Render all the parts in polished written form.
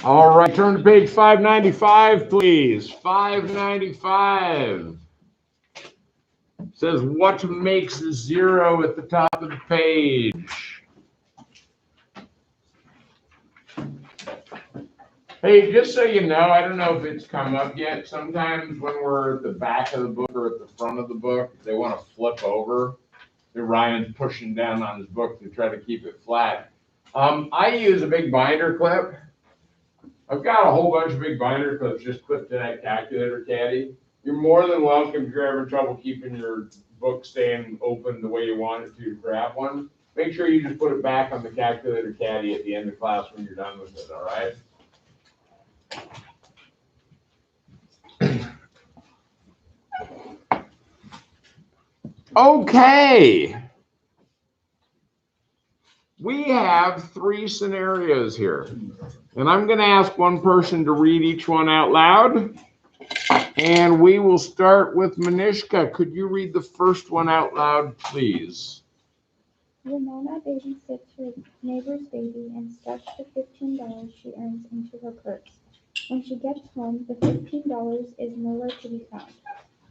All right, turn to page 595, please. 595 says what makes a zero at the top of the page. Hey, just so you know, I don't know if it's come up yet. Sometimes when we're at the back of the book or at the front of the book, they want to flip over. Ryan's pushing down on his book to try to keep it flat. I use a big binder clip. I've got a whole bunch of big binder clips just clipped to that calculator caddy. You're more than welcome if you're having trouble keeping your book staying open the way you want it to grab one. Make sure you just put it back on the calculator caddy at the end of class when you're done with it, all right? Okay. We have 3 scenarios here. And I'm going to ask one person to read each one out loud. And we will start with Manishka. Could you read the first one out loud, please? Ramona babysits her neighbor's baby and stuffs the $15 she earns into her purse. When she gets home, the $15 is nowhere to be found.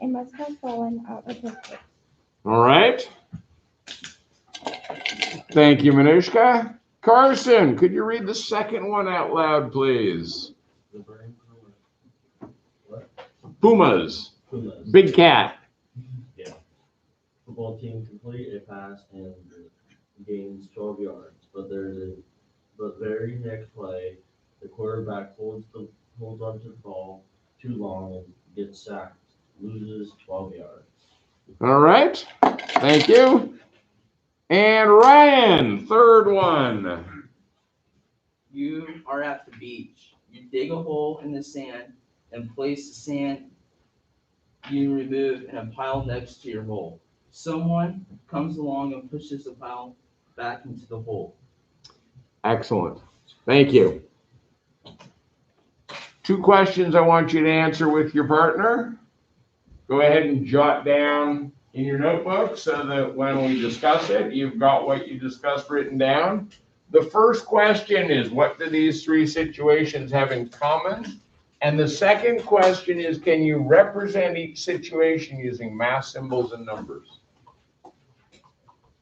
It must have fallen out of her purse. All right. Thank you, Manishka. Carson, could you read the second one out loud, please? Pumas. Big cat. Yeah. Football team complete a pass and gains 12 yards, but very next play, the quarterback holds onto the ball too long and gets sacked, loses 12 yards. All right. Thank you. And Ryan, third one. You are at the beach. You dig a hole in the sand and place the sand you remove in a pile next to your hole. Someone comes along and pushes the pile back into the hole. Excellent. Thank you. 2 questions I want you to answer with your partner. Go ahead and jot down in your notebook so that when we discuss it, you've got what you discussed written down. The first question is, what do these 3 situations have in common? And the second question is, can you represent each situation using math symbols and numbers?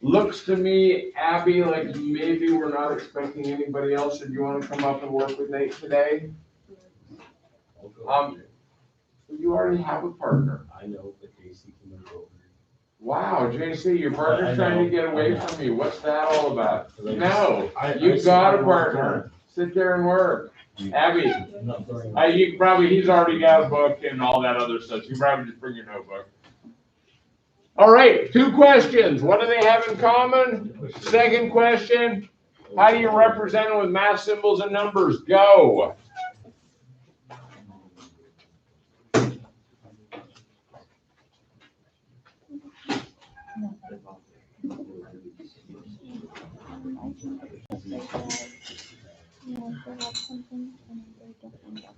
Looks to me, Abby, like maybe we're not expecting anybody else. Did you want to come up and work with Nate today? You already have a partner. I know, but JC can move over. Wow, JC, your partner's trying to get away from you. What's that all about? No, you've got a partner. Sit there and work. Abby, he's already got a book and all that other stuff. You probably just bring your notebook. All right, 2 questions. What do they have in common? Second question, how do you represent it with math symbols and numbers? Go. They have something and they don't end up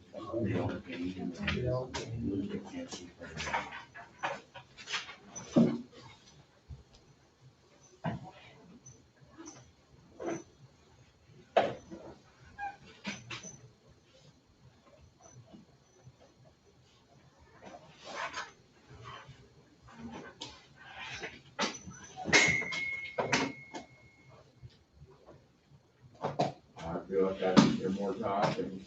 I feel like I should hear more talking.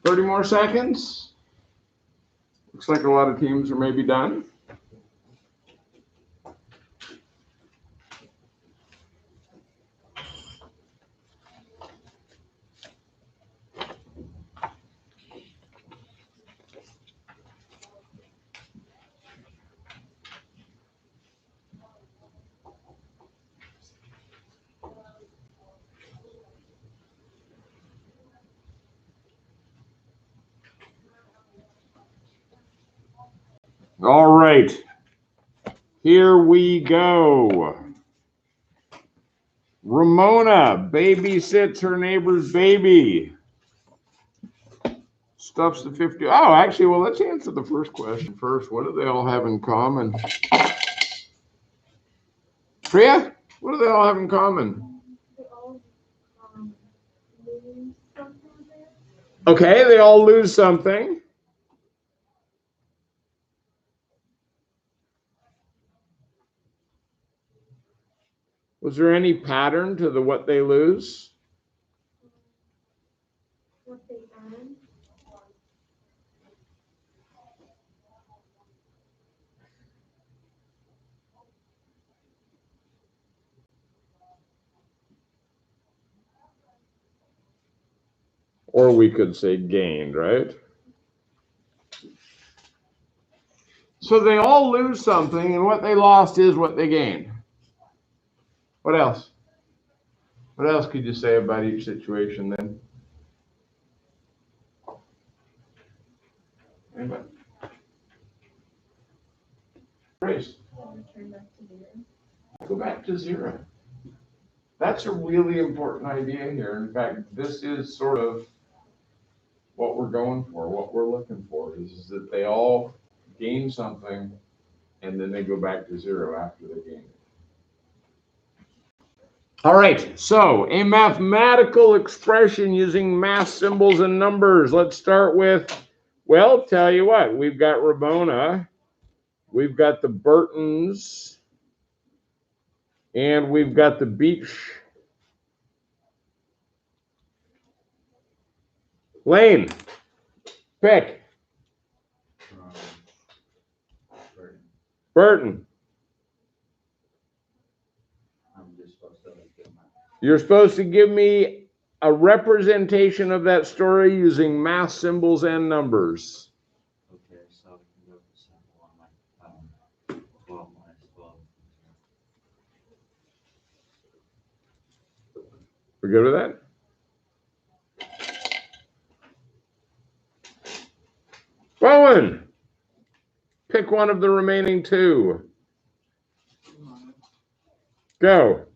30 more seconds. Looks like a lot of teams are maybe done. All right, here we go. Ramona babysits her neighbor's baby. Stuffs the 50. Oh, actually, well, let's answer the first question first. What do they all have in common? Priya, what do they all have in common? They all lose something there. Okay, they all lose something. Was there any pattern to the what they lose? What they earn. Or we could say gained, right? So they all lose something, and what they lost is what they gained. What else? What else could you say about each situation then? Anybody? Grace. Return back to zero. Go back to zero. That's a really important idea here. In fact, this is sort of what we're going for, what we're looking for, is that they all gain something and then they go back to zero after they gain it. All right, so a mathematical expression using math symbols and numbers. Let's start with, well, tell you what, we've got Ramona, we've got the Burtons, and we've got the beach. Lane, pick. Burton. You're supposed to give me a representation of that story using math symbols and numbers. Okay, so we can go to symbol on my 12 minus 12. We good with that? Bowen, pick one of the remaining two. Go.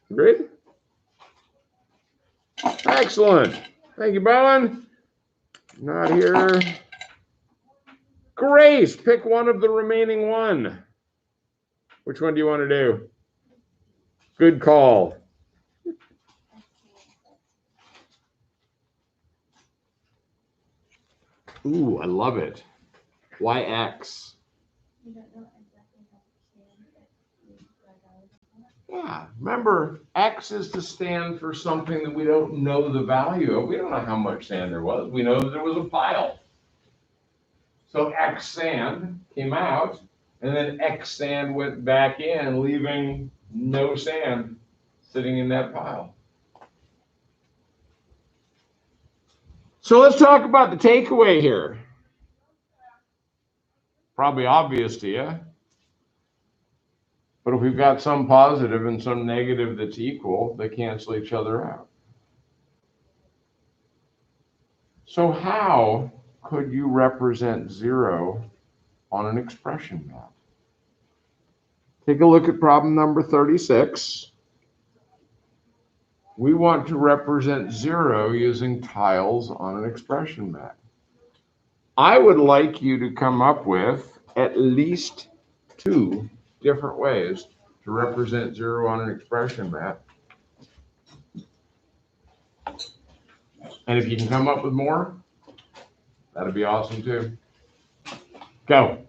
Agreed? Excellent. Thank you, Bowen. Not here. Grace, pick one of the remaining one. Which one do you want to do? Good call. Ooh, I love it. Why X? We don't know exactly how to stand it. Yeah, remember, X is to stand for something that we don't know the value of. We don't know how much sand there was. We know that there was a pile. So X sand came out, and then X sand went back in, leaving no sand sitting in that pile. So let's talk about the takeaway here. Probably obvious to you. But if we've got some positive and some negative that's equal, they cancel each other out. So how could you represent zero on an expression map? Take a look at problem number 36. We want to represent zero using tiles on an expression map. I would like you to come up with at least two different ways to represent zero on an expression map. And if you can come up with more, that'd be awesome too. Go.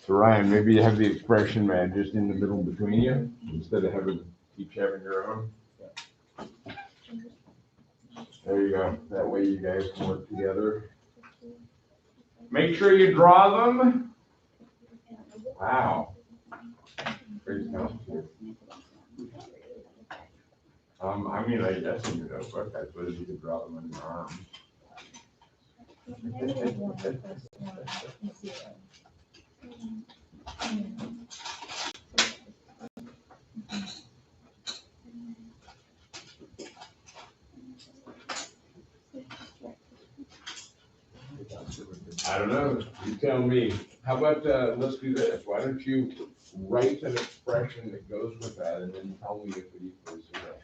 So Ryan, maybe you have the expression man just in the middle between you instead of each having your own. There you go. That way you guys can work together. Make sure you draw them. Wow. Pretty complicated. I mean, I guess in your notebook, I suppose you could draw them on your arm. I don't know. You tell me. How about, let's do this. Why don't you write an expression that goes with that and then tell me if it equals zero.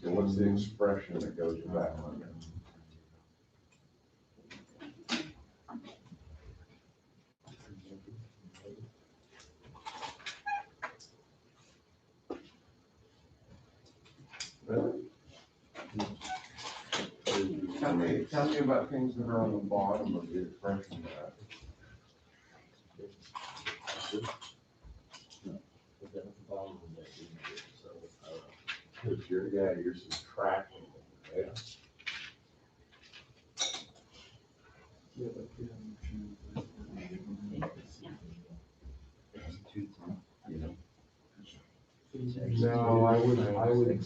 So what's the expression that goes with that one? Really? Tell me about things that are on the bottom of the expression. You're subtracting. Yeah. No, I would,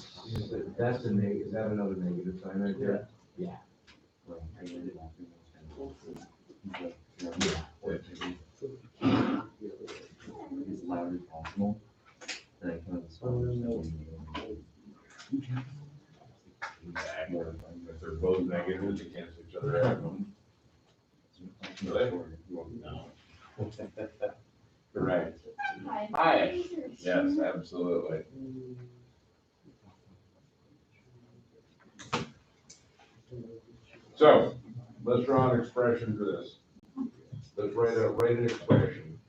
that's a negative, is that another negative sign right there? Yeah. As loud as possible. Then I can If they're both negatives against each other. Really? No. Correct. Hi. Yes, absolutely. So, let's draw an expression for this. Let's write an expression.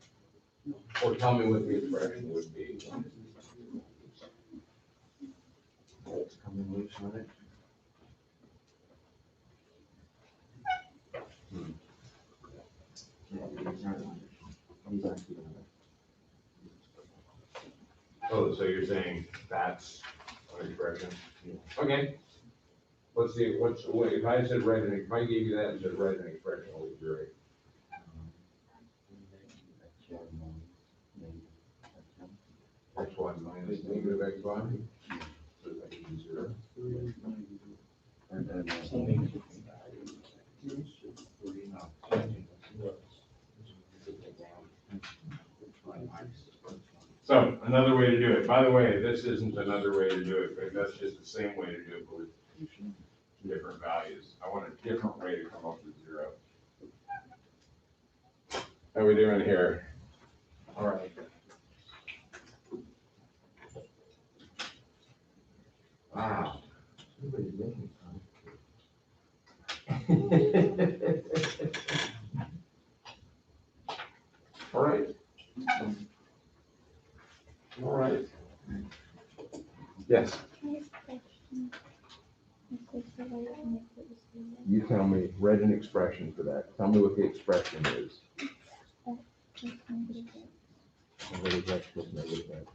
Or tell me what the expression would be. It's coming loose on it. Oh, so you're saying that's an expression? Okay. If I said if I gave you that and said write an expression, what would you write? X1 minus negative X1. So that gives you 0. And then, So, another way to do it. By the way, this isn't another way to do it, but that's just the same way to do it, but with different values. I want a different way to come up with 0. How are we doing here? All right. Wow. everybody's making fun. All right. All right. Yes. Can I ask a question? Is this the right one that you said? You tell me, write an expression for that. Tell me what the expression is. It's negative X. Negative X plus negative X.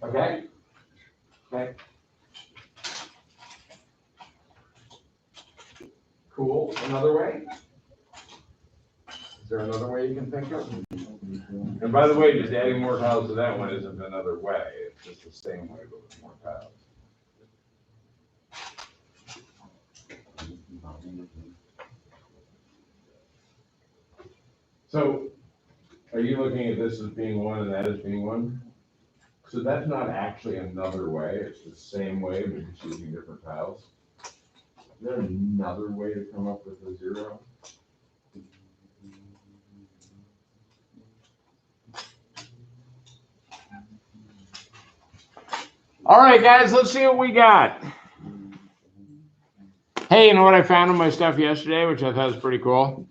Okay? Okay. Cool. Another way? Is there another way you can think of? And by the way, just adding more tiles to that one isn't another way. It's just the same way, but with more tiles. So, are you looking at this as being one and that as being one? So that's not actually another way, it's the same way, but just using different tiles. Is there another way to come up with a zero? All right, guys, let's see what we got. Hey, you know what I found in my stuff yesterday, which I thought was pretty cool?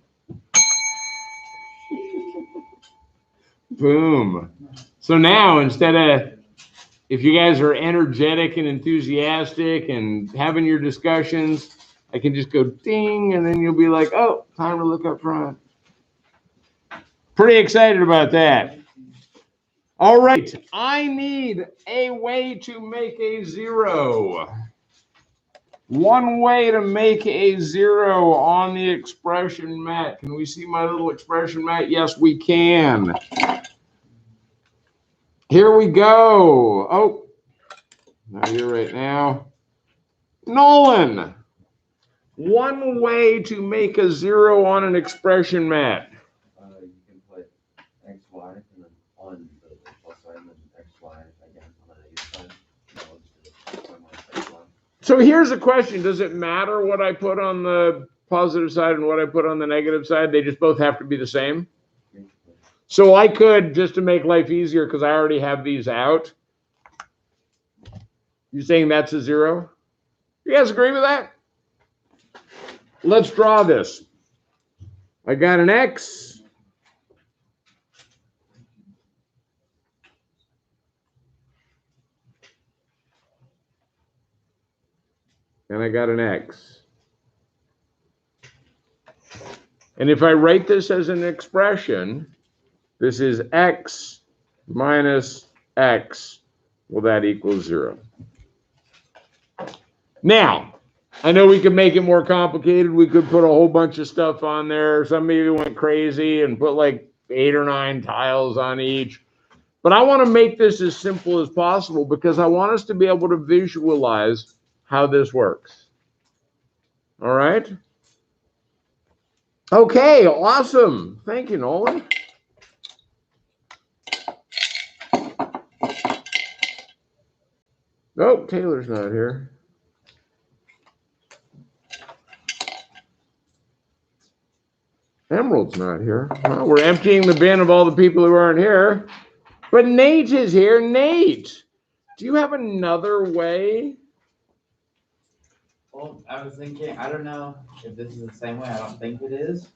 Boom. So now, instead of, if you guys are energetic and enthusiastic and having your discussions, I can just go ding, and then you'll be like, oh, time to look up front. Pretty excited about that. All right, I need a way to make a zero. One way to make a zero on the expression mat. Can we see my little expression mat? Yes, we can. Here we go. Oh, not here right now. Nolan, one way to make a zero on an expression mat. You can put x, y, and then on the plus sign, and then x, y, again, on the negative side. So here's the question. Does it matter what I put on the positive side and what I put on the negative side? They just both have to be the same? So I could, just to make life easier, because I already have these out. You saying that's a zero? You guys agree with that? Let's draw this. I got an X. And I got an X. And if I write this as an expression, this is X minus X. Well, that equals 0. Now, I know we could make it more complicated. We could put a whole bunch of stuff on there. Some maybe went crazy and put like 8 or 9 tiles on each. But I want to make this as simple as possible because I want us to be able to visualize how this works. All right? Okay, awesome. Thank you, Nolan. Oh, Taylor's not here. Emerald's not here. Well, we're emptying the bin of all the people who aren't here. But Nate is here. Nate, do you have another way? Well, I was thinking, I don't know if this is the same way, I don't think it is,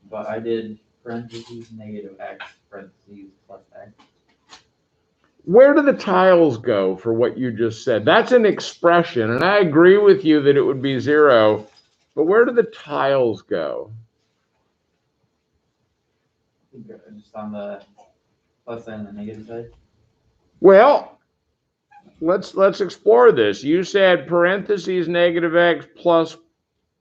but I did parentheses negative x, parentheses plus x. Where do the tiles go for what you just said? That's an expression, and I agree with you that it would be 0, but where do the tiles go? Just on the plus and the negative side. Well, let's explore this. You said parentheses negative x plus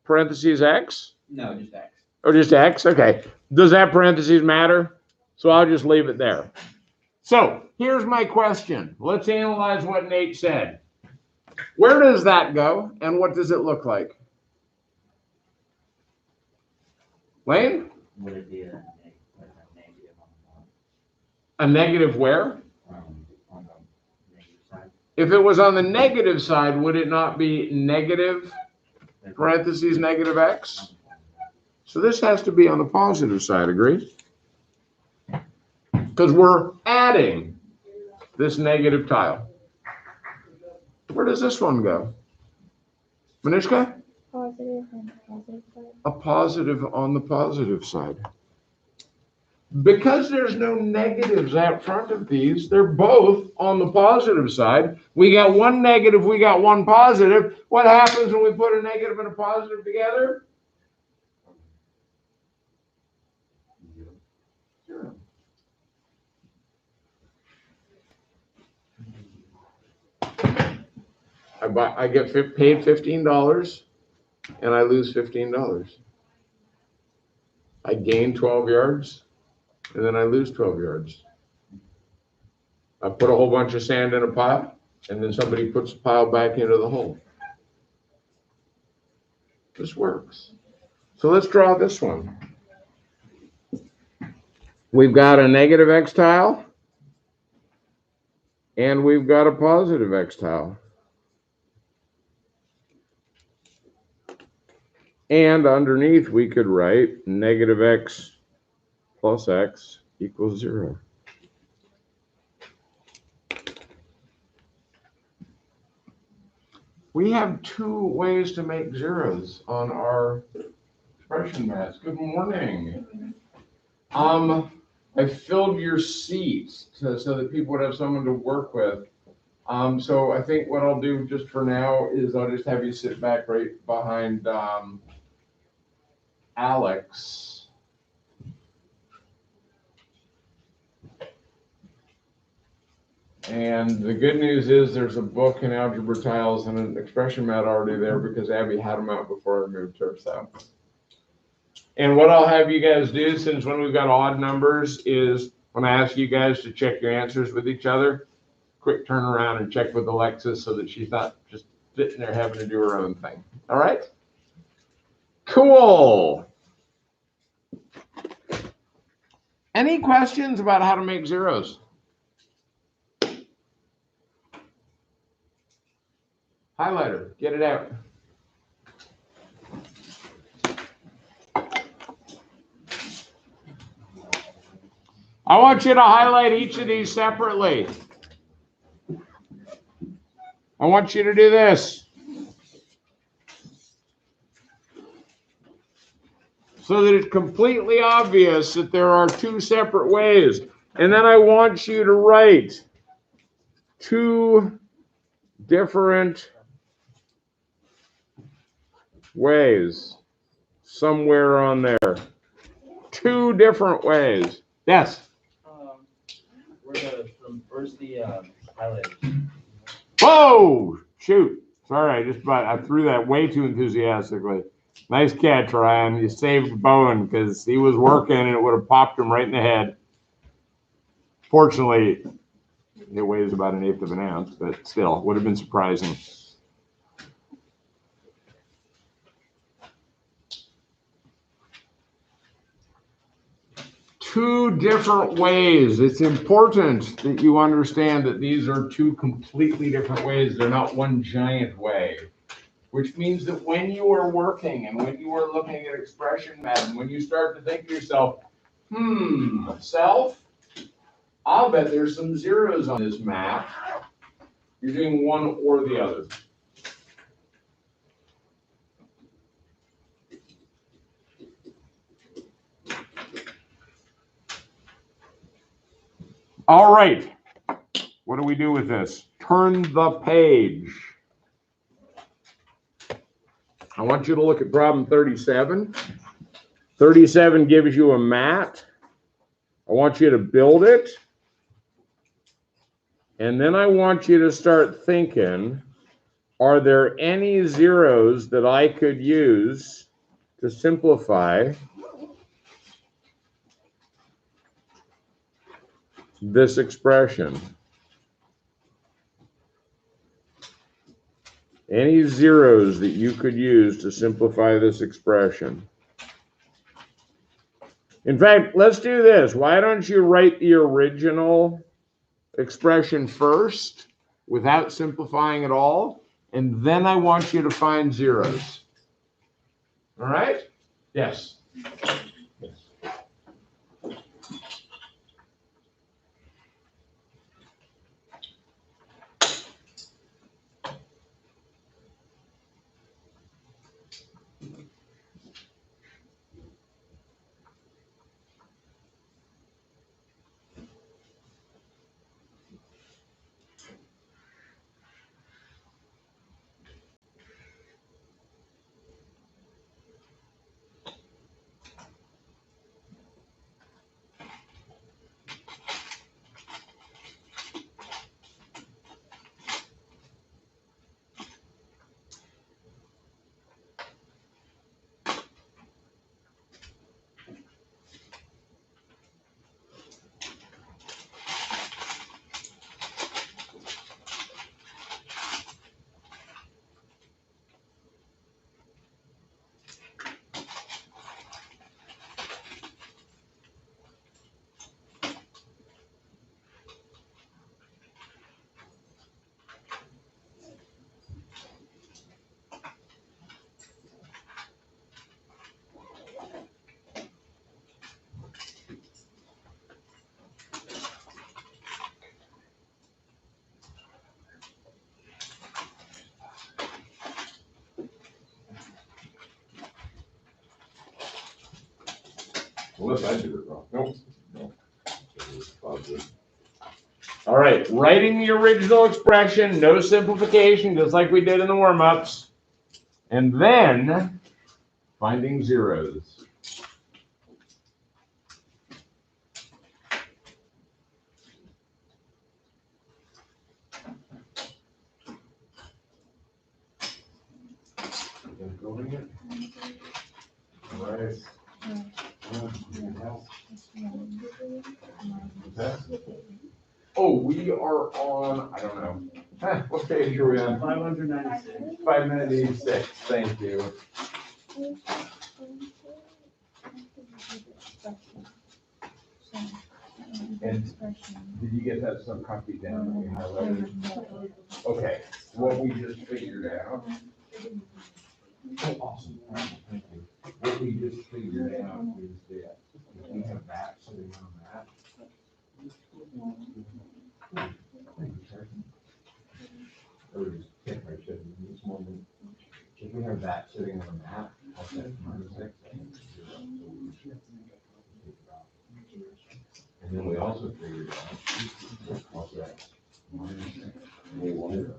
parentheses x? No, just x. Or just x? Okay. Does that parentheses matter? So I'll just leave it there. So here's my question. Let's analyze what Nate said. Where does that go, and what does it look like? Lane? Would it be a negative A negative where? on the negative side? If it was on the negative side, would it not be negative parentheses negative x? So this has to be on the positive side, agreed? Because we're adding this negative tile. Where does this one go? Manishka? Positive on the positive side. A positive on the positive side. Because there's no negatives out front of these, they're both on the positive side. We got one negative, we got one positive. What happens when we put a negative and a positive together? 0. I get paid $15 and I lose $15. I gain 12 yards and then I lose 12 yards. I put a whole bunch of sand in a pile and then somebody puts the pile back into the hole. This works. So let's draw this one. We've got a negative X tile and we've got a positive X tile. And underneath we could write negative X plus X equals 0. We have two ways to make zeros on our expression mats. Good morning. I filled your seats so that people would have someone to work with. So I think what I'll do just for now is I'll just have you sit back right behind Alex. And the good news is there's a book and algebra tiles and an expression mat already there because Abby had them out before I moved her. So. And what I'll have you guys do, since when we've got odd numbers, is when I ask you guys to check your answers with each other, quick turn around and check with Alexis so that she's not just sitting there having to do her own thing. All right? Cool. Any questions about how to make zeros? Highlighter, get it out. I want you to highlight each of these separately. I want you to do this. So that it's completely obvious that there are two separate ways. And then I want you to write two different ways somewhere on there. Two different ways. Yes? Where's the highlight? Whoa! Shoot. Sorry, I threw that way too enthusiastically. Nice catch, Ryan. You saved Bowen because he was working and it would have popped him right in the head. Fortunately, it weighs about 1/8 of an ounce, but still, would have been surprising. Two different ways. It's important that you understand that these are two completely different ways. They're not one giant way, which means that when you are working and when you are looking at expression mat, and when you start to think to yourself, self, I'll bet there's some zeros on this map. You're doing one or the other. All right. What do we do with this? Turn the page. I want you to look at problem 37. 37 gives you a mat. I want you to build it. And then I want you to start thinking, are there any zeros that I could use to simplify this expression? Any zeros that you could use to simplify this expression? In fact, let's do this. Why don't you write the original expression first without simplifying at all, and then I want you to find zeros. All right? Yes. Unless I did it wrong. Nope. Nope. All right, writing the original expression, no simplification, just like we did in the warm-ups. And then finding zeros. Building it. All right. Oh, we are on, I don't know. What page are we on? 596. 596, thank you. Did you get that some copy down that we highlighted? Okay, what we just figured out. Oh, awesome. Thank you. What we just figured out is that if we have that sitting on that. If we have that sitting on the map, I'll set -6. And then we also figured out what's that? -6.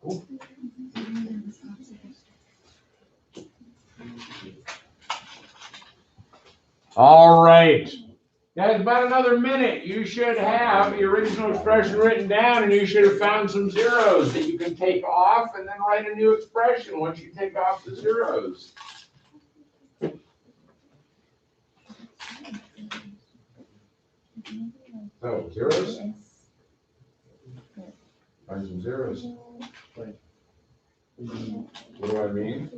Cool. All right. Guys, about another minute. You should have the original expression written down, and you should have found some zeros that you can take off and then write a new expression once you take off the zeros. So, zeros? Find some zeros. What do I mean?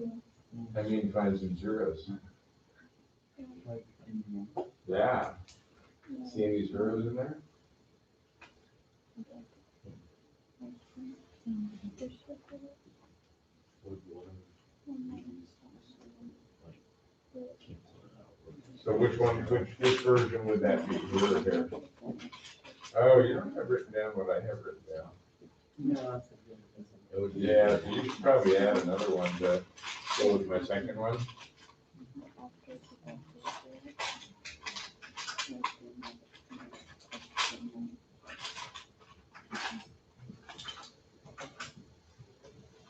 I mean find some zeros. Yeah. See any zeros in there? So which version would that be? Here or here? Oh, you don't have written down what I have written down. No, Yeah, so you should probably add another one to go with my second one.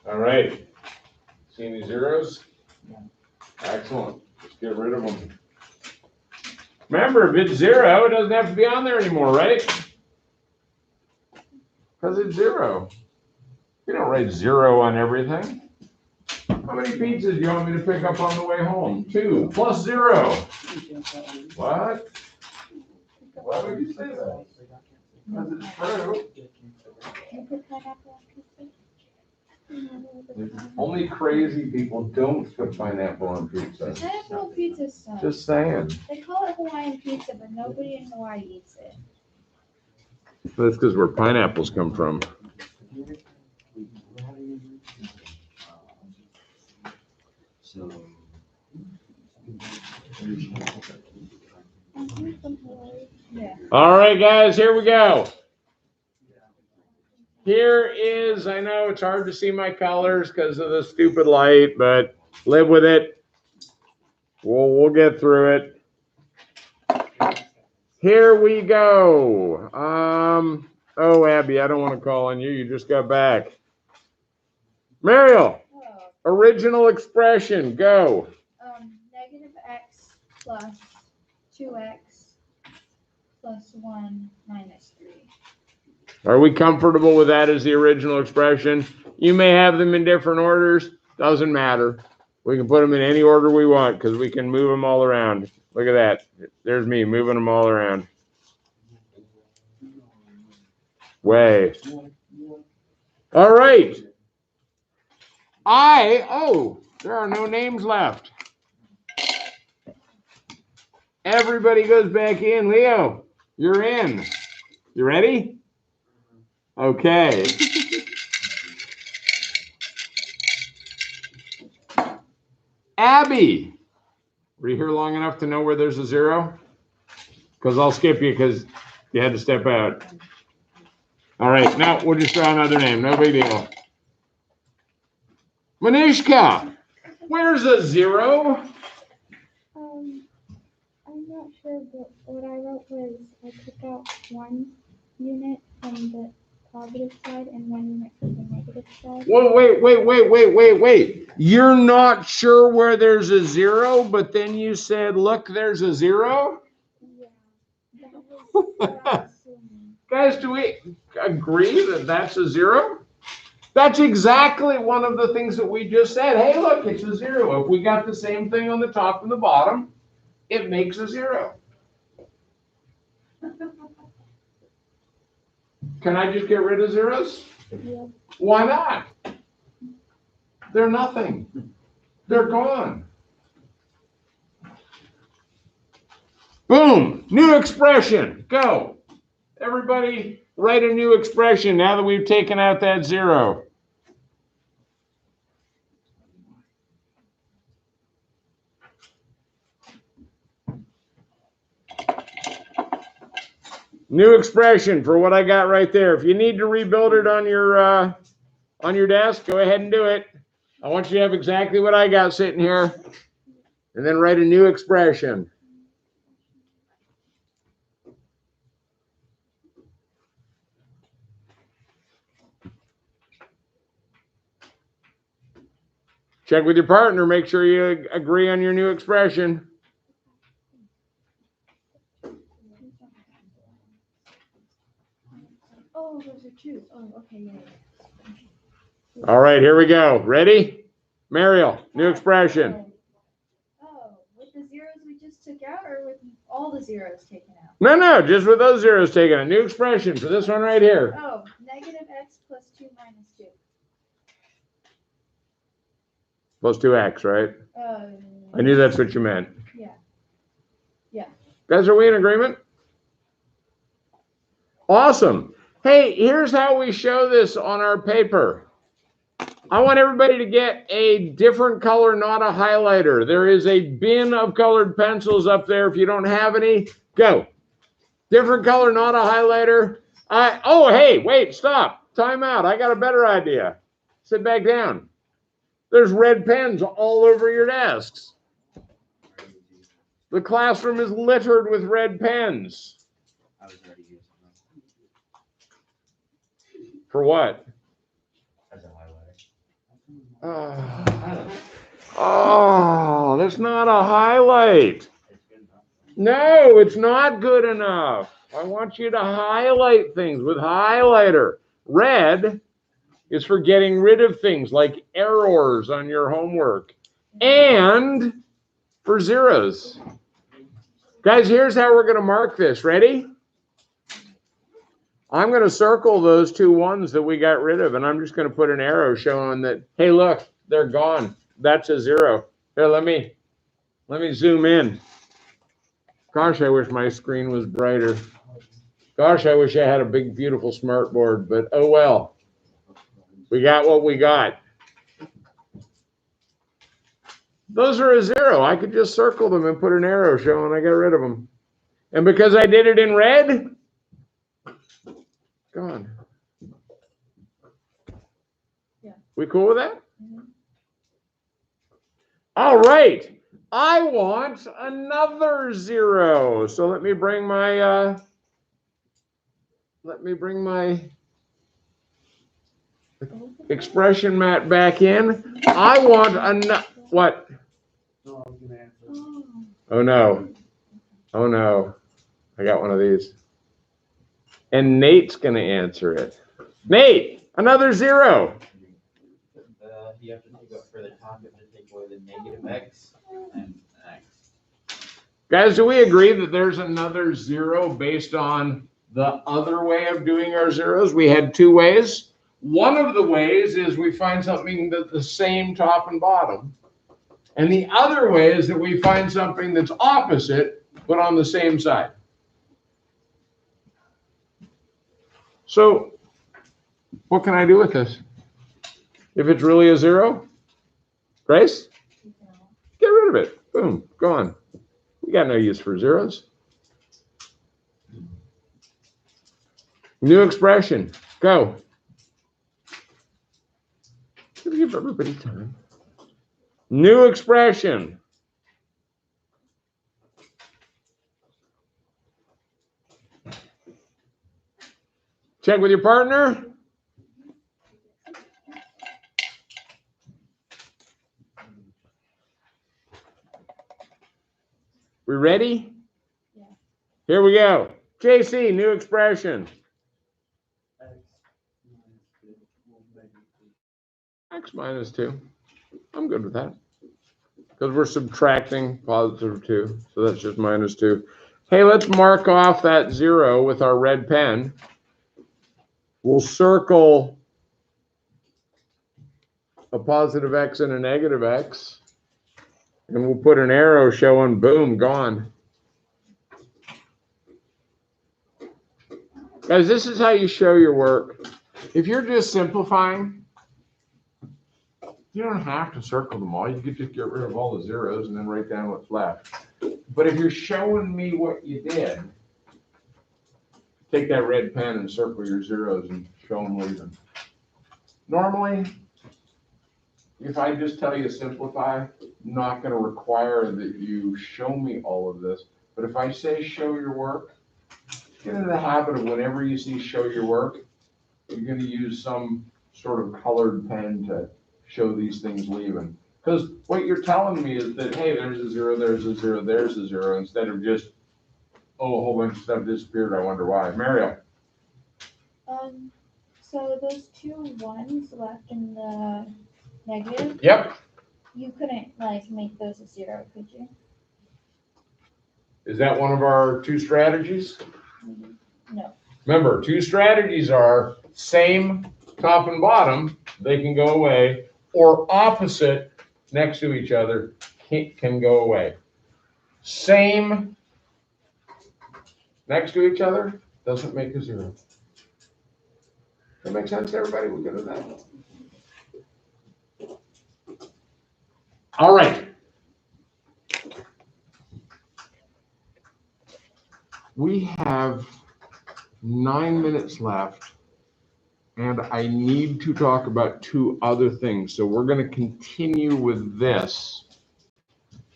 All right. See any zeros? Excellent. Let's get rid of them. Remember, if it's zero, it doesn't have to be on there anymore, right? Because it's zero. You don't write zero on everything. How many pizzas do you want me to pick up on the way home? 2 plus 0. What? Why would you say that? Because it's true. Only crazy people don't put pineapple on pizza. Pineapple pizza sucks. Just saying. They call it Hawaiian pizza, but nobody in Hawaii eats it. That's because where pineapples come from. So. Yeah. All right, guys, here we go. Here is, I know it's hard to see my colors because of the stupid light, but live with it. We'll get through it. Here we go. Oh, Abby, I don't want to call on you. You just got back. Mariel, original expression, go. Negative x plus 2x plus 1 minus 3. Are we comfortable with that as the original expression? You may have them in different orders. Doesn't matter. We can put them in any order we want because we can move them all around. Look at that. There's me moving them all around. Way. All right. There are no names left. Everybody goes back in. Leo, you're in. You ready? Okay. Abby, were you here long enough to know where there's a 0? Because I'll skip you because you had to step out. All right, now we'll just draw another name. No big deal. Manishka, where's a 0? sure, but what I wrote was I took out 1 unit from the positive side and 1 unit from the negative side. Well, wait. You're not sure where there's a 0, but then you said, look, there's a 0? Yeah, that was what I was assuming. Guys, do we agree that that's a 0? That's exactly one of the things that we just said. Hey, look, it's a 0. If we got the same thing on the top and the bottom, it makes a 0. Can I just get rid of zeros? Yeah. Why not? They're nothing. They're gone. Boom, new expression, go. Everybody write a new expression now that we've taken out that 0. New expression for what I got right there. If you need to rebuild it on your desk, go ahead and do it. I want you to have exactly what I got sitting here, and then write a new expression. Check with your partner, make sure you agree on your new expression. Oh, those are 2. Oh, okay, yeah. All right, here we go. Ready? Mariel, new expression. Oh, with the zeros we just took out, or with all the zeros taken out? No, just with those zeros taken. A new expression for this one right here. Oh, negative x plus 2 minus 2. Plus 2x, right? I knew that's what you meant. Yeah. Yeah. Guys, are we in agreement? Awesome. Hey, here's how we show this on our paper. I want everybody to get a different color, not a highlighter. There is a bin of colored pencils up there. If you don't have any, go. Different color, not a highlighter. Oh, hey, wait, stop. Time out. I got a better idea. Sit back down. There's red pens all over your desks. The classroom is littered with red pens. I was already using them For what? as a highlighter. Oh, that's not a highlight. It's good enough. No, it's not good enough. I want you to highlight things with highlighter. Red is for getting rid of things like errors on your homework and for zeros. Guys, here's how we're going to mark this. Ready? I'm going to circle those 2 ones that we got rid of, and I'm just going to put an arrow showing that, hey, look, they're gone. That's a 0. Here, let me zoom in. Gosh, I wish my screen was brighter. Gosh, I wish I had a big, beautiful smart board, but oh well. We got what we got. Those are a 0. I could just circle them and put an arrow showing I got rid of them. And because I did it in red, gone. Yeah. We cool with that? Mhm. All right. I want another 0. So let me bring my expression mat back in. I want another, what? Oh. Oh no. Oh no. I got one of these. And Nate's going to answer it. Nate, another 0. You have to take up for the top, you have to take away the negative x and x. Guys, do we agree that there's another 0 based on the other way of doing our zeros? We had 2 ways. One of the ways is we find something that's the same top and bottom. And the other way is that we find something that's opposite, but on the same side. So what can I do with this? If it's really a 0, Grace, get rid of it. Boom, gone. We got no use for zeros. New expression, go. Give everybody time. New expression. Check with your partner. We ready? Yeah. Here we go. JC, new expression. X minus 2. I'm good with that. Because we're subtracting positive 2. So that's just minus 2. Hey, let's mark off that 0 with our red pen. We'll circle a positive x and a negative x. And we'll put an arrow showing, boom, gone. Guys, this is how you show your work. If you're just simplifying, you don't have to circle them all. You could just get rid of all the zeros and then write down what's left. But if you're showing me what you did, take that red pen and circle your zeros and show them leaving. Normally, if I just tell you to simplify, I'm not going to require that you show me all of this. But if I say show your work, get into the habit of whenever you see show your work, you're going to use some sort of colored pen to show these things leaving. Because what you're telling me is that, hey, there's a 0, there's a 0, there's a 0, instead of just, oh, a whole bunch of stuff disappeared, I wonder why. Mario. So those 2 1s left in the negative, Yep. you couldn't like make those a 0, could you? Is that one of our 2 strategies? No. Remember, 2 strategies are same top and bottom, they can go away, or opposite next to each other can go away. Same next to each other doesn't make a 0. That makes sense to everybody? We're good with that? All right. We have 9 minutes left, and I need to talk about 2 other things. So we're going to continue with this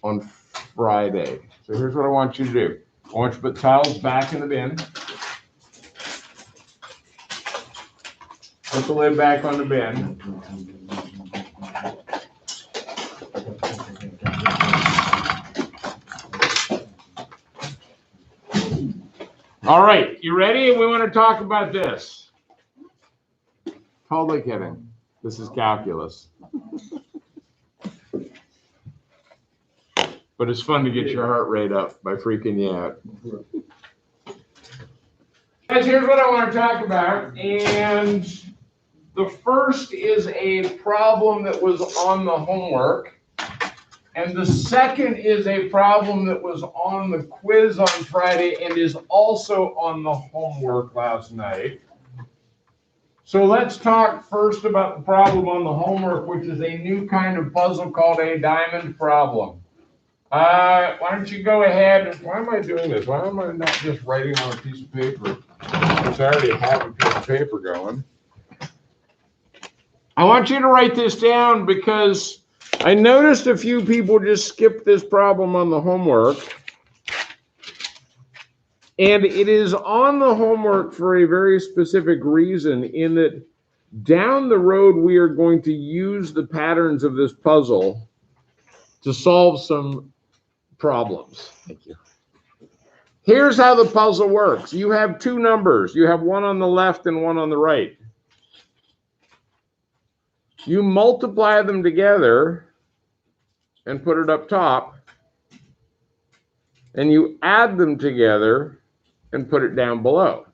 on Friday. So here's what I want you to do. I want you to put tiles back in the bin. Put the lid back on the bin. All right, you ready? We want to talk about this. Totally kidding. This is calculus. But it's fun to get your heart rate up by freaking you out. Guys, here's what I want to talk about. And the first is a problem that was on the homework. And the second is a problem that was on the quiz on Friday and is also on the homework last night. So let's talk first about the problem on the homework, which is a new kind of puzzle called a diamond problem. Why don't you go ahead? Why am I doing this? Why am I not just writing on a piece of paper? Because I already have a piece of paper going. I want you to write this down because I noticed a few people just skipped this problem on the homework. And it is on the homework for a very specific reason, in that down the road we are going to use the patterns of this puzzle to solve some problems. Thank you. Here's how the puzzle works. You have 2 numbers. You have one on the left and one on the right. You multiply them together and put it up top, and you add them together and put it down below.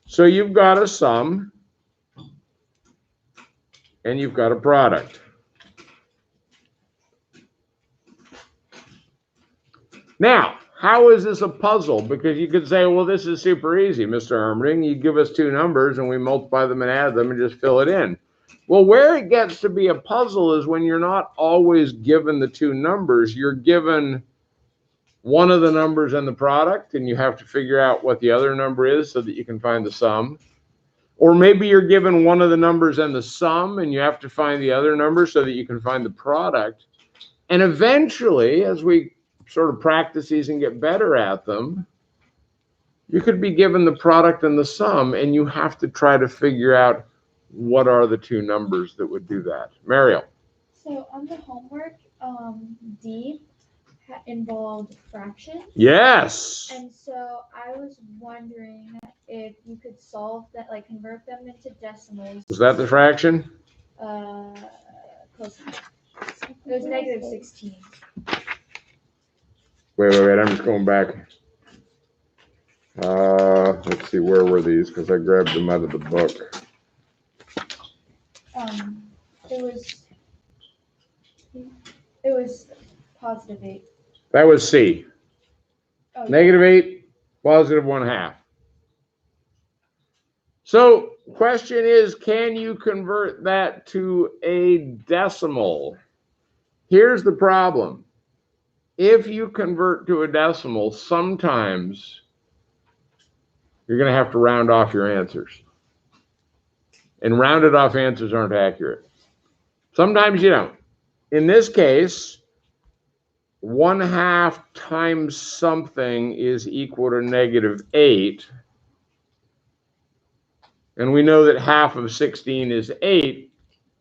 So you've got a sum and you've got a product. Now, how is this a puzzle? Because you could say, well, this is super easy, Mr. Armerding. You give us 2 numbers and we multiply them and add them and just fill it in. Well, where it gets to be a puzzle is when you're not always given the 2 numbers. You're given one of the numbers and the product, and you have to figure out what the other number is so that you can find the sum. Or maybe you're given one of the numbers and the sum, and you have to find the other number so that you can find the product. And eventually, as we sort of practice these and get better at them, You could be given the product and the sum, and you have to try to figure out what are the two numbers that would do that. Mariel. So on the homework, D involved fractions. Yes. And so I was wondering if you could solve that, like convert them into decimals. Was that the fraction? Close enough. It was negative 16. Wait, I'm just going back. Let's see, where were these? Because I grabbed them out of the book. It was positive 8. That was C. Oh, yeah. Negative 8, positive 1/2. So, question is, can you convert that to a decimal? Here's the problem. If you convert to a decimal, sometimes you're going to have to round off your answers. And rounded off answers aren't accurate. Sometimes you don't. In this case, 1/2 times something is equal to negative 8. And we know that half of 16 is 8,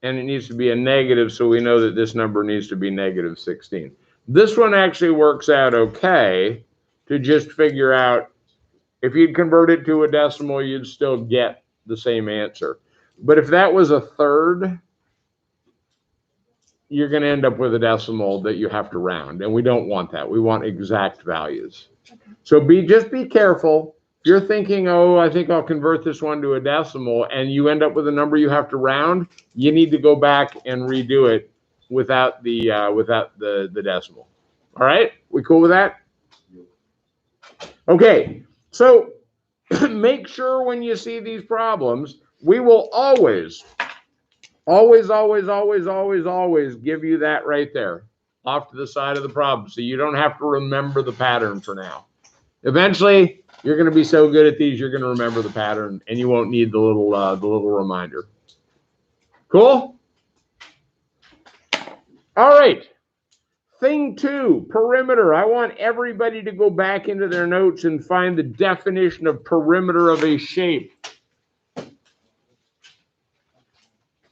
and it needs to be a negative, so we know that this number needs to be negative 16. This one actually works out okay to just figure out if you'd convert it to a decimal, you'd still get the same answer. But if that was a third, you're going to end up with a decimal that you have to round, and we don't want that. We want exact values. Okay. So just be careful. If you're thinking, oh, I think I'll convert this one to a decimal, and you end up with a number you have to round, you need to go back and redo it without the decimal. All right, we cool with that? Okay, so make sure when you see these problems, we will always give you that right there off to the side of the problem, so you don't have to remember the pattern for now. Eventually, you're going to be so good at these, you're going to remember the pattern, and you won't need the little reminder. Cool? All right. Thing 2, perimeter. I want everybody to go back into their notes and find the definition of perimeter of a shape.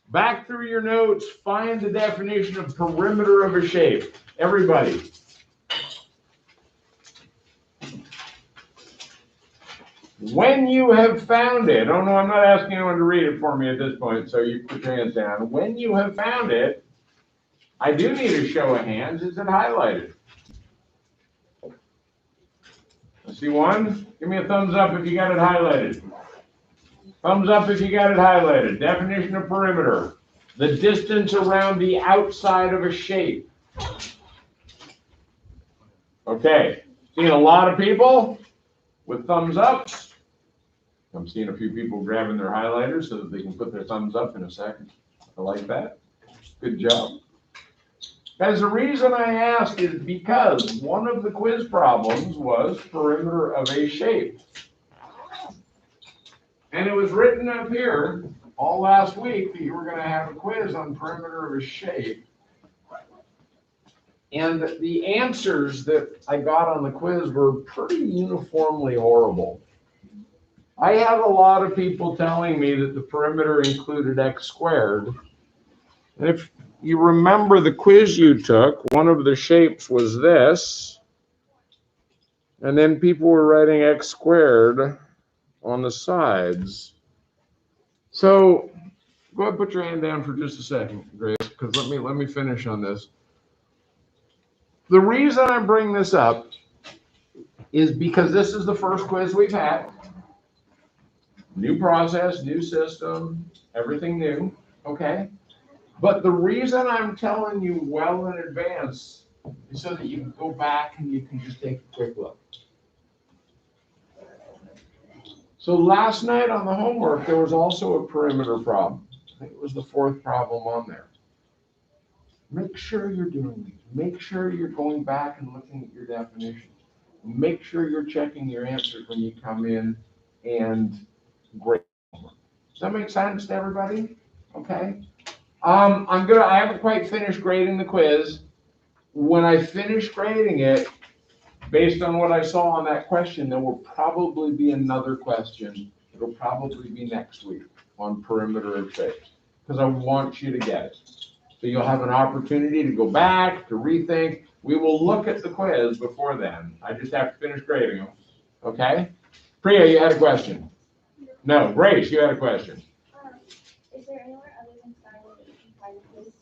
Back through your notes, find the definition of perimeter of a shape. Everybody. When you have found it, oh no, I'm not asking anyone to read it for me at this point, so you put your hands down. When you have found it, I do need a show of hands. Is it highlighted? I see one. Give me a thumbs up if you got it highlighted. Thumbs up if you got it highlighted. Definition of perimeter. The distance around the outside of a shape. Okay. Seeing a lot of people with thumbs ups. I'm seeing a few people grabbing their highlighters so that they can put their thumbs up in a second. I like that. Good job. Guys, the reason I asked is because one of the quiz problems was perimeter of a shape. And it was written up here all last week that you were going to have a quiz on perimeter of a shape. And the answers that I got on the quiz were pretty uniformly horrible. I had a lot of people telling me that the perimeter included x squared. And if you remember the quiz you took, one of the shapes was this. And then people were writing x squared on the sides. So go ahead and put your hand down for just a second, Grace, because let me finish on this. The reason I bring this up is because this is the first quiz we've had. New process, new system, everything new, okay? But the reason I'm telling you well in advance is so that you can go back and you can just take a quick look. So last night on the homework, there was also a perimeter problem. I think it was the 4th problem on there. Make sure you're doing these. Make sure you're going back and looking at your definitions. Make sure you're checking your answers when you come in and grade. Does that make sense to everybody? Okay. I haven't quite finished grading the quiz. When I finish grading it, based on what I saw on that question, there will probably be another question. It'll probably be next week on perimeter and shapes, because I want you to get it. So you'll have an opportunity to go back, to rethink. We will look at the quiz before then. I just have to finish grading them, okay? Priya, you had a question? No, Grace, you had a question. Is there anywhere other than Skylar that you can find this,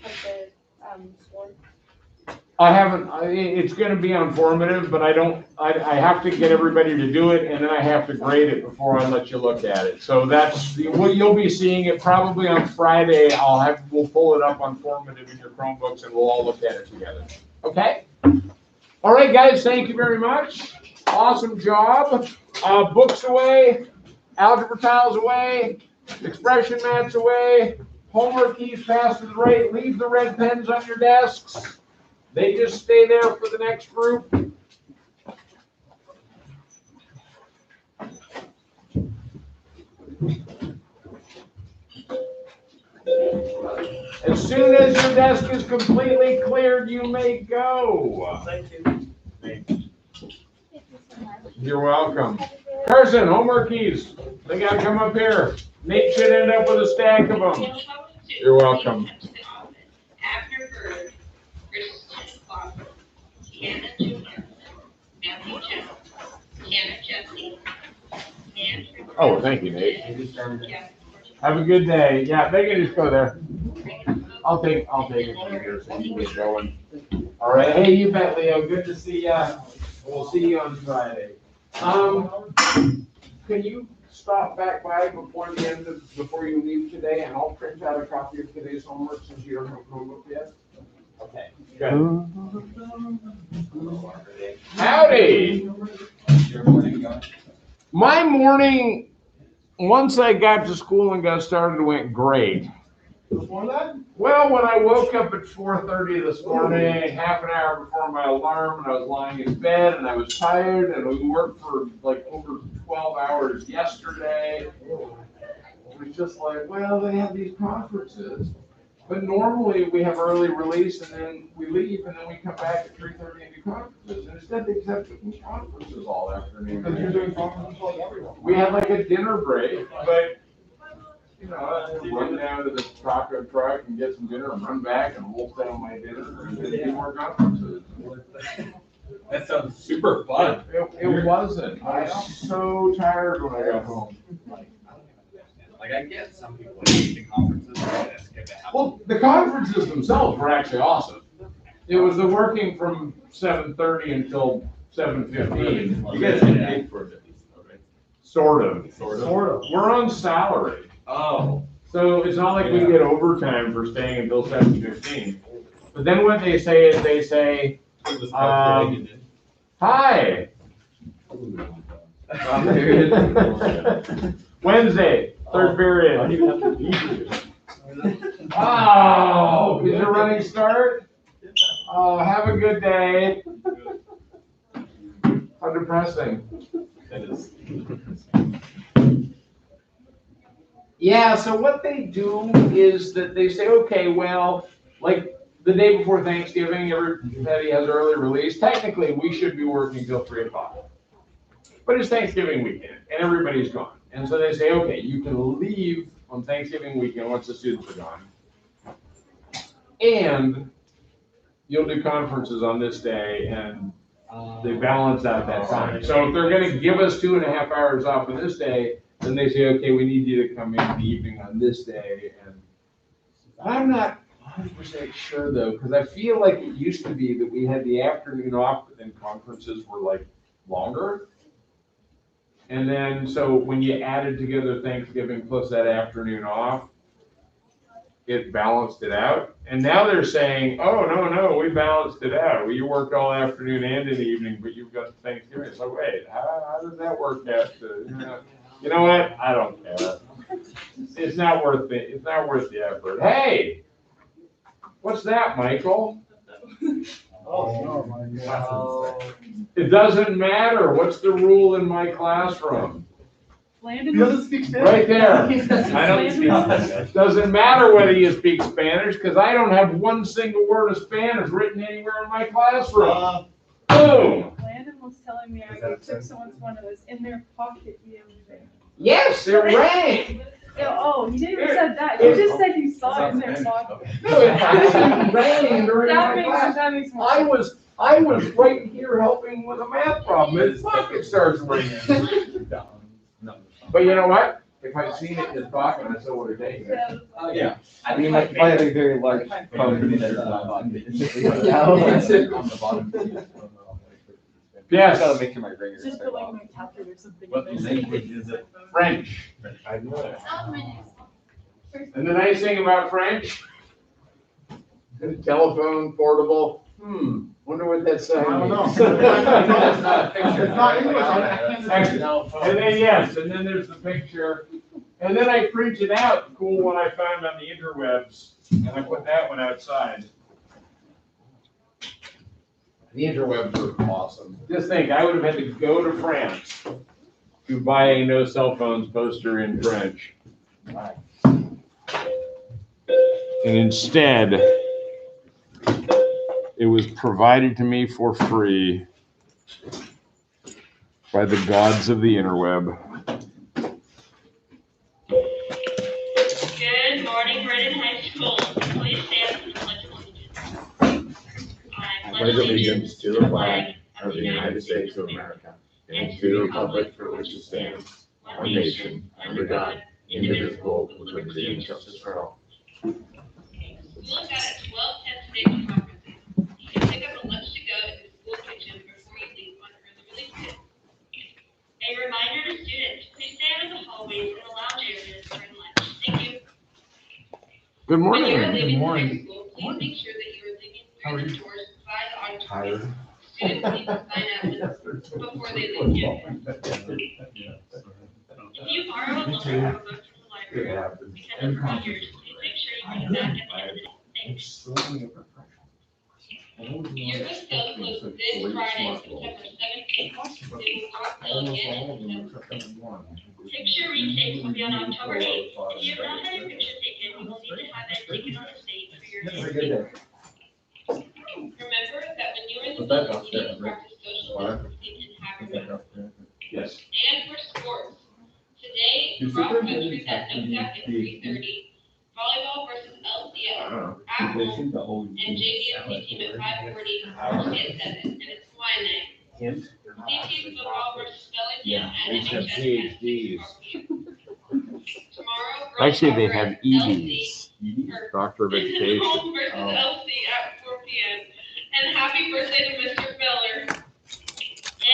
like the, score? I haven't, it's gonna be informative, but I have to get everybody to do it, and then I have to grade it before I let you look at it. So you'll be seeing it probably on Friday. We'll pull it up on formative in your Chromebooks, and we'll all look at it together. Okay? All right, guys, thank you very much. Awesome job. Books away, algebra tiles away, expression mats away, homework keys passed to the right, leave the red pens on your desks. They just stay there for the next group. As soon as your desk is completely cleared, you may go. Thank you. Thank you so much. You're welcome. Have a good- Carson, homework keys. They gotta come up here. Nate should end up with a stack of them. You're welcome. Abner Bird, Christian Foster, Hannah Jr., Matthew Jones, Hannah Jesse, Nan. Oh, thank you, Nate. Yeah. Have a good day. Yeah, they can just go there. I'll take it from here so you can get going. All right. Hey, you bet, Leo. Good to see ya. We'll see you on Friday. Can you stop back by before you leave today, and I'll print out a copy of today's homework since you don't have a Chromebook yet? Okay, good. Howdy. My morning, once I got to school and got started, went great. Before that? Well, when I woke up at 4:30 this morning, half an hour before my alarm, and I was lying in bed, and I was tired, and we worked for like over 12 hours yesterday. It was just like, well, they have these conferences, but normally we have early release, and then we leave, and then we come back at 3:30 and do conferences. And instead, they kept doing conferences all afternoon. Because you're doing conferences like everyone. We had like a dinner break, but you know, I run down to the taco truck and get some dinner and run back and wolf down my dinner and then do more conferences. That sounds super fun. It wasn't. I was so tired when I got home. Like I get some people hate the conferences, and it's good to have. Well, the conferences themselves were actually awesome. It was the working from 7:30 until 7:15. You guys get paid for it, right? Sort of. Sort of. We're on salary. Oh. So it's not like we get overtime for staying until 7:15. But then what they say is they say, It was hi. Wednesday, third period. Oh, is it a running start? Oh, have a good day. How depressing. That is. Yeah, so what they do is that they say, okay, well, like the day before Thanksgiving, everybody has early release. Technically, we should be working till 3 o'clock. But it's Thanksgiving weekend and everybody's gone. And so they say, okay, you can leave on Thanksgiving weekend once the students are gone. And you'll do conferences on this day and they balance out that time. So if they're gonna give us 2.5 hours off on this day, then they say, okay, we need you to come in the evening on this day. And I'm not 100% sure though, because I feel like it used to be that we had the afternoon off, but then conferences were like longer. And then, so when you added together Thanksgiving plus that afternoon off, it balanced it out. And now they're saying, oh, no, we balanced it out. Well, you worked all afternoon and in the evening, but you've got Thanksgiving. So wait, how does that work out? You know what? I don't care. It's not worth it. It's not worth the effort. Hey, what's that, Michael? It doesn't matter. What's the rule in my classroom? He doesn't speak Spanish. Right there. I don't speak Spanish. Doesn't matter whether you speak Spanish, because I don't have one single word of Spanish written anywhere in my classroom. Boom. telling me I took someone's one that was in their pocket the other day. Yes, it rang. Oh, you didn't even said that. You just said you saw it in their pocket. No, it rang during my class. That makes more I sense. was right here helping with a math problem, and his pocket starts ringing. But you know what? If I'd seen it in his pocket, I still would have taken it. Oh, yeah. I mean, like, if I had a very large phone that is That's it. on the bottom. Yes. I gotta make sure my ringer is Just turned put like off. my calculator or something. What in there. language is it? French. I know that. And the nice thing about French, telephone, portable, wonder what that sign I don't know. means. It's not a picture. It's not English, And then, yes, and then there's the picture, and then I printed out the cool one I found on the interwebs, and I put that one outside. The interwebs are awesome. Just think, I would have had to go to France to buy a no cell phones poster in French. And instead, it was provided to me for free by the gods of the interweb. Good morning, Reddit High School. Please stand for the Pledge of Allegiance. I pledge allegiance to the flag of the United States of America and to the republic for which it stands, one nation, under God, indivisible, with liberty and justice for all. School's got a 12-10 state conferences. You can pick up a lunch to go in the school kitchen before you leave on early release day. A reminder to students, please stay out of the hallways and the lounge areas during lunch. Thank you. Good When you are morning. leaving the high school, please make sure that you are leaving through the doors by the auditorium. Students need to sign absence before they leave campus. If you borrow a loan or a book from the library because it's not yours, please make sure you bring it back at the end of the day. Thanks. Yearbook sale closes this Friday, September 17th. They will not sell again in September. Picture retake will be on October 8th. If you have not had your picture taken, you will need to have it taken on the stage for your next paper. Remember that when you are in the building, you need to practice social distancing and have your mask. Yes. And for sports, today, cross country at NOCAC at 3:30, volleyball versus LCS at home, and JVMC team at 5:40, varsity at 7, and it's Hawaiian night. CT football versus spelling team at NHS at 6 p.m. Tomorrow, girls Actually, they soccer have at EDs, or Doctor of Education. home versus LC at 4 p.m. And happy birthday to Mr. Beller.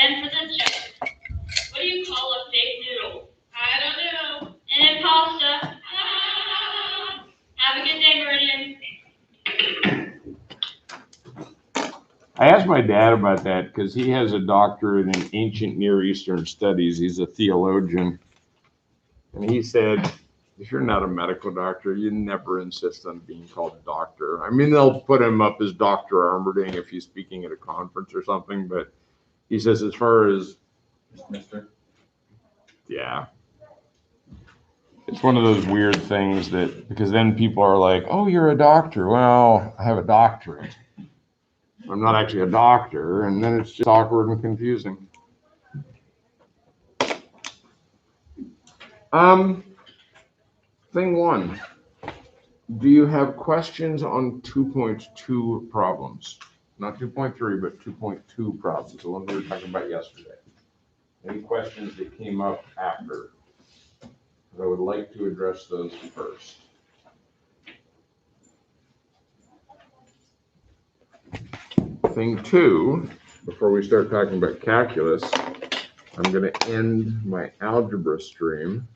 And for the check, what do you call a fake noodle? I don't know. And pasta. Ah. Have a good day, Meridian. I asked my dad about that because he has a doctorate in ancient Near Eastern studies. He's a theologian. And he said, if you're not a medical doctor, you never insist on being called a doctor. I mean, they'll put him up as Dr. Armerding if he's speaking at a conference or something, but he says as far as, Mister. yeah. It's one of those weird things that, because then people are like, oh, you're a doctor. Well, I have a doctorate. I'm not actually a doctor, and then it's just awkward and confusing. Thing one, do you have questions on 2.2 problems? Not 2.3, but 2.2 problems, the ones we were talking about yesterday. Any questions that came up after? I would like to address those first. Thing two, before we start talking about calculus, I'm going to end my algebra stream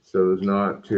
so as not to